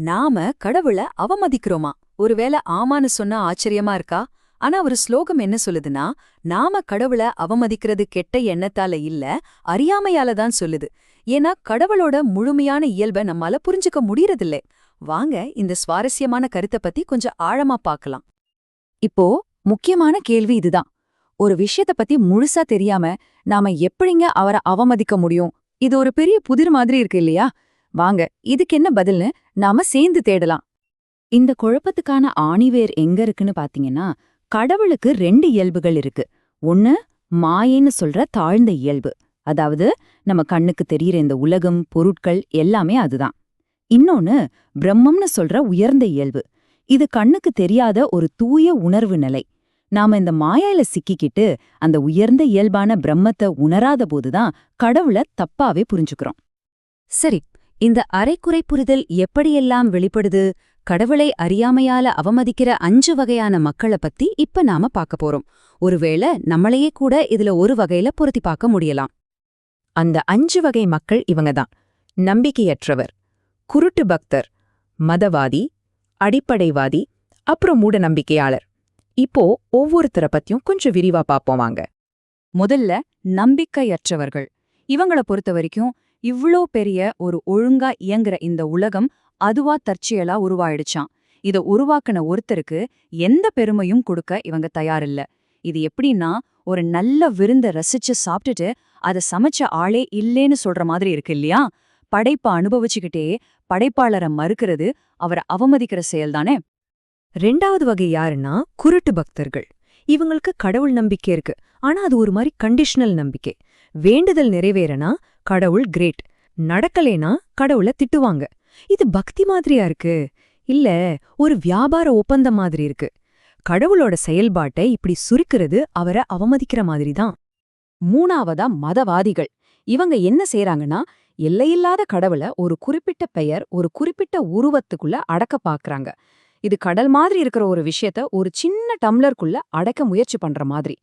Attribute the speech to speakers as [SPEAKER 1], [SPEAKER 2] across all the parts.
[SPEAKER 1] நாம கடவுள அவமதிக்கிறோமா? ஒருவேளை ஆமான்னு சொன்னா ஆச்சரியமா இருக்கா? ஆனா ஒரு ஸ்லோகம் என்ன சொல்லுதுன்னா, நாம கடவுள அவமதிக்கிறது கெட்ட எண்ணத்தால இல்ல, அறியாமையால தான் சொல்லுது. ஏன்னா கடவுளோட முழுமையான இயல்பை நம்மால புரிஞ்சுக்க முடியறதில்ல. வாங்க இந்த சுவாரஸ்யமான கருத்தை பத்தி கொஞ்சம் ஆழமா பார்க்கலாம்.
[SPEAKER 2] இப்போ முக்கியமான கேள்வி இதுதான். ஒரு விஷயத்த பத்தி முழுசா தெரியாம நாம எப்படிங்க அவரை அவமதிக்க முடியும்? இது ஒரு பெரிய புதிர் மாதிரி இருக்கு இல்லையா? வாங்க இதுக்கு என்ன பதில்னு நாம சேர்ந்து தேடலாம். இந்த குழப்பத்துக்கான ஆணிவேர் எங்க இருக்குன்னு பாத்தீங்கன்னா, கடவுளுக்கு 2 இயல்புகள் இருக்கு. ஒன்னு மாயைன்னு சொல்ற தாழ்ந்த இயல்பு, அதாவது நம்ம கண்ணுக்கு தெரியிற இந்த உலகம், பொருட்கள் எல்லாமே அதுதான். இன்னொன்னு பிரம்மம்னு சொல்ற உயர்ந்த இயல்பு. இது கண்ணுக்கு தெரியாத ஒரு தூய உணர்வு நிலை. நாம இந்த மாயால சிக்கிக்கிட்டு அந்த உயர்ந்த இயல்பான பிரம்மத்தை உணராத போதுதான் கடவுளை தப்பாவே புரிஞ்சுக்கிறோம்.
[SPEAKER 1] சரி, இந்த அரைக்குறை புரிதல் எப்படியெல்லாம் வெளிப்படுது? கடவுளை அறியாமையால அவமதிக்கிற 5 வகையான மக்களை பத்தி இப்ப நாம பார்க்க போறோம். ஒருவேளை நம்மளையே கூட இதுல ஒரு வகையில பொருத்தி பார்க்க முடியலாம்.
[SPEAKER 2] அந்த 5 வகை மக்கள் இவங்கதான்: நம்பிக்கையற்றவர், குருட்டு பக்தர், மதவாதி, அடிப்படைவாதி, அப்புறம் மூட நம்பிக்கையாளர். இப்போ ஒவ்வொருத்தர பத்தியும் கொஞ்சம் விரிவா பாப்போம் வாங்க.
[SPEAKER 1] முதல்ல நம்பிக்கையற்றவர்கள். இவங்கள பொறுத்த வரைக்கும் இவ்ளோ பெரிய ஒரு ஒழுங்கா இயங்குற இந்த உலகம் அதுவா தற்செயலா உருவாயிடுச்சாம். இத உருவாக்குன ஒருத்தருக்கு எந்த பெருமையும் கொடுக்க இவங்க தயாரில்ல. இது எப்படின்னா, ஒரு நல்ல விருந்த ரசிச்சு சாப்பிட்டுட்டு அத சமைச்ச ஆளே இல்லேன்னு சொல்ற மாதிரி இருக்கு இல்லையா? படைப்ப அனுபவிச்சுக்கிட்டே படைப்பாளரை மறுக்கிறது அவரை அவமதிக்கிற செயல்தானே. 2வது வகை யாருன்னா குருட்டு பக்தர்கள். இவங்களுக்கு கடவுள் நம்பிக்கை இருக்கு, ஆனா அது ஒரு மாதிரி கண்டிஷனல் நம்பிக்கை. வேண்டுதல் நிறைவேறனா கடவுள் கிரேட், நடக்கலேனா கடவுளை திட்டுவாங்க. இது பக்தி மாதிரியா இருக்கு? இல்ல ஒரு வியாபார ஒப்பந்தம் மாதிரி இருக்கு. கடவுளோட செயல்பாட்டை இப்படி சுருக்கிறது அவரை அவமதிக்கிற மாதிரி தான். 3வதா மதவாதிகள். இவங்க என்ன செய்றாங்கன்னா, எல்லையில்லாத கடவுள ஒரு குறிப்பிட்ட பெயர், ஒரு குறிப்பிட்ட உருவத்துக்குள்ள அடக்க பாக்குறாங்க. இது கடல் மாதிரி இருக்கிற ஒரு விஷயத்த ஒரு சின்ன டம்ளருக்குள்ள அடக்க முயற்சி பண்ற மாதிரி.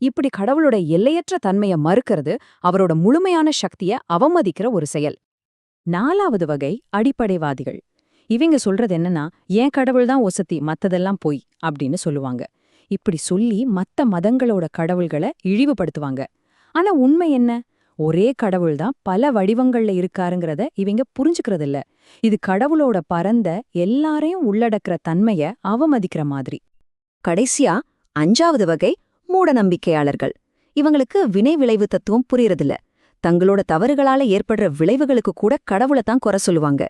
[SPEAKER 1] இப்படி கடவுளோட எல்லையற்ற தன்மைய மறுக்கிறது அவரோட முழுமையான சக்திய அவமதிக்கிற ஒரு செயல். 4வது வகை அடிப்படைவாதிகள். இவங்க சொல்றது என்னன்னா, ஏன் கடவுள் தான் ஒசத்தி, மத்ததெல்லாம் பொய் அப்படின்னு சொல்லுவாங்க. இப்படி சொல்லி மத்த மதங்களோட கடவுள்களை இழிவுபடுத்துவாங்க. ஆனா உண்மை என்ன? ஒரே கடவுள் தான் பல வடிவங்கள்ல இருக்காருங்கிறத இவங்க புரிஞ்சுக்கிறதில்ல. இது கடவுளோட பரந்த எல்லாரையும் உள்ளடக்கிற தன்மைய அவமதிக்கிற மாதிரி. கடைசியா 5வது வகை மூட நம்பிக்கையாளர்கள். இவங்களுக்கு வினை விளைவு தத்துவம் புரியறதில்ல. தங்களோட தவறுகளால ஏற்படுற விளைவுகளுக்கு கூட கடவுளை தான் குறை சொல்லுவாங்க.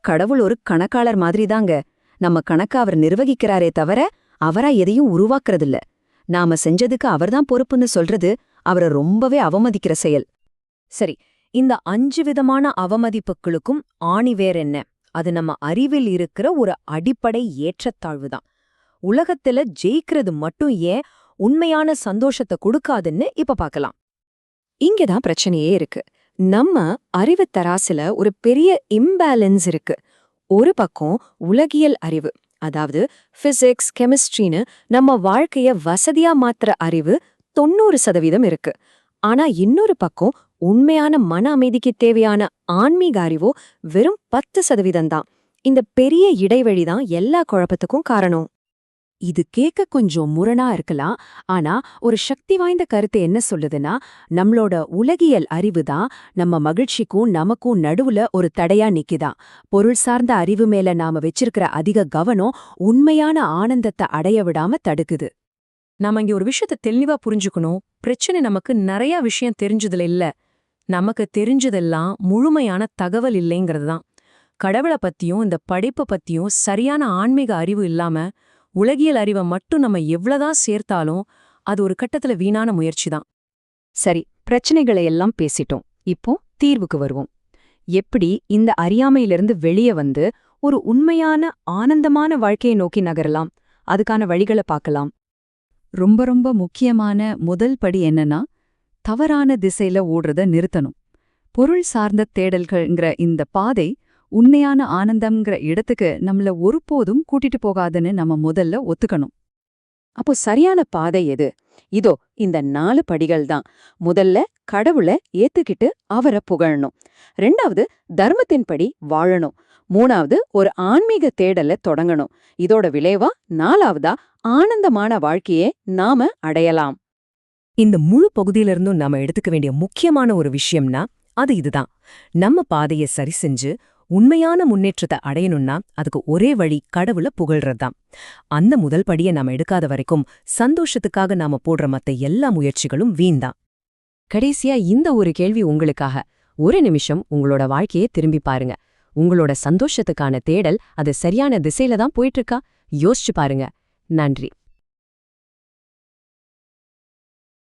[SPEAKER 1] கடவுள் ஒரு கணக்காளர் மாதிரி தாங்க. நம்ம கணக்க அவர் நிர்வகிக்கிறாரே தவிர அவரா எதையும் உருவாக்குறதில்ல. நாம செஞ்சதுக்கு அவர்தான் பொறுப்புன்னு சொல்றது அவரை ரொம்பவே அவமதிக்கிற செயல். சரி, இந்த 5 விதமான அவமதிப்புகளுக்கும் ஆணிவேர் என்ன? அது நம்ம அறிவில் இருக்கிற ஒரு அடிப்படை ஏற்றத்தாழ்வுதான். உலகத்துல ஜெயிக்கிறது மட்டும் ஏன் உண்மையான சந்தோஷத்தை கொடுக்காதுன்னு இப்ப பார்க்கலாம். இங்கதான் பிரச்சனையே இருக்கு. நம்ம அறிவு தராசுல ஒரு பெரிய இம்பேலன்ஸ் இருக்கு. ஒரு பக்கம் உலகியல் அறிவு, அதாவது பிசிக்ஸ், கெமிஸ்ட்ரின்னு நம்ம வாழ்க்கைய வசதியா மாத்துற அறிவு 90% இருக்கு. ஆனா இன்னொரு பக்கம் உண்மையான மன அமைதிக்கு தேவையான ஆன்மீக அறிவோ வெறும் 10% தான். இந்த பெரிய இடைவெளிதான் எல்லா குழப்பத்துக்கும் காரணம். இது கேட்க கொஞ்சம் முரணா இருக்கலாம், ஆனா ஒரு சக்தி வாய்ந்த கருத்து என்ன சொல்லுதுன்னா, நம்மளோட உலகியல் அறிவு தான் நம்ம மகிழ்ச்சிக்கும் நமக்கும் நடுவுல ஒரு தடையா நிக்குதா. பொருள் சார்ந்த அறிவு மேல நாம வச்சிருக்கிற அதிக கவனம் உண்மையான ஆனந்தத்தை அடைய விடாம தடுக்குது. நாம இங்க ஒரு விஷயத்த தெளிவா புரிஞ்சுக்கணும். பிரச்சனை நமக்கு நிறைய விஷயம் தெரிஞ்சதுல இல்ல, நமக்கு தெரிஞ்சதெல்லாம் முழுமையான தகவல் இல்லைங்கிறது தான். கடவுளை பத்தியும் இந்த படைப்பை பத்தியும் சரியான ஆன்மீக அறிவு இல்லாம உலகியல் அறிவை மட்டும் நம்ம எவ்வளவுதான் சேர்த்தாலும் அது ஒரு கட்டத்துல வீணான முயற்சி தான். சரி, பிரச்சனைகளை எல்லாம் பேசிட்டோம். இப்போ தீர்வுக்கு வருவோம். எப்படி இந்த அறியாமையிலிருந்து வெளியே வந்து ஒரு உண்மையான ஆனந்தமான வாழ்க்கையை நோக்கி நகரலாம்? அதுக்கான வழிகளை பார்க்கலாம். ரொம்ப ரொம்ப முக்கியமான முதல் படி என்னன்னா, தவறான திசையில ஓடுறத நிறுத்தணும். பொருள் சார்ந்த தேடல்கள்ங்கிற இந்த பாதை உண்மையான ஆனந்தம்ங்கிற இடத்துக்கு நம்மள ஒருபோதும் கூட்டிட்டு போகாதுன்னு நம்ம முதல்ல ஒத்துக்கணும். அப்போ சரியான பாதை எது? இதோ இந்த 4 படிகள் தான். முதல்ல கடவுளை ஏத்துக்கிட்டு அவரை புகழணும். 2வது தர்மத்தின்படி வாழணும்.
[SPEAKER 3] 3வது ஒரு ஆன்மீக தேடல தொடங்கணும். இதோட விளைவா 4வதா ஆனந்தமான வாழ்க்கையை நாம அடையலாம்.
[SPEAKER 4] இந்த முழு பகுதியிலிருந்தும் நாம எடுத்துக்க வேண்டிய முக்கியமான ஒரு விஷயம்னா அது இதுதான். நம்ம பாதையை சரி செஞ்சு உண்மையான முன்னேற்றத்தை அடையணும்னா அதுக்கு ஒரே வழி கடவுளை புகழ்றதுதான். அந்த முதல் படியை நாம எடுக்காத வரைக்கும் சந்தோஷத்துக்காக நாம போடுற மத்த எல்லா முயற்சிகளும் வீண்தான்.
[SPEAKER 2] கடைசியா இந்த ஒரு கேள்வி உங்களுக்காக. ஒரு நிமிஷம் உங்களோட வாழ்க்கையை திரும்பி பாருங்க. உங்களோட சந்தோஷத்துக்கான தேடல் அது சரியான திசையில தான் போயிட்டு இருக்கா? யோசிச்சு பாருங்க. நன்றி.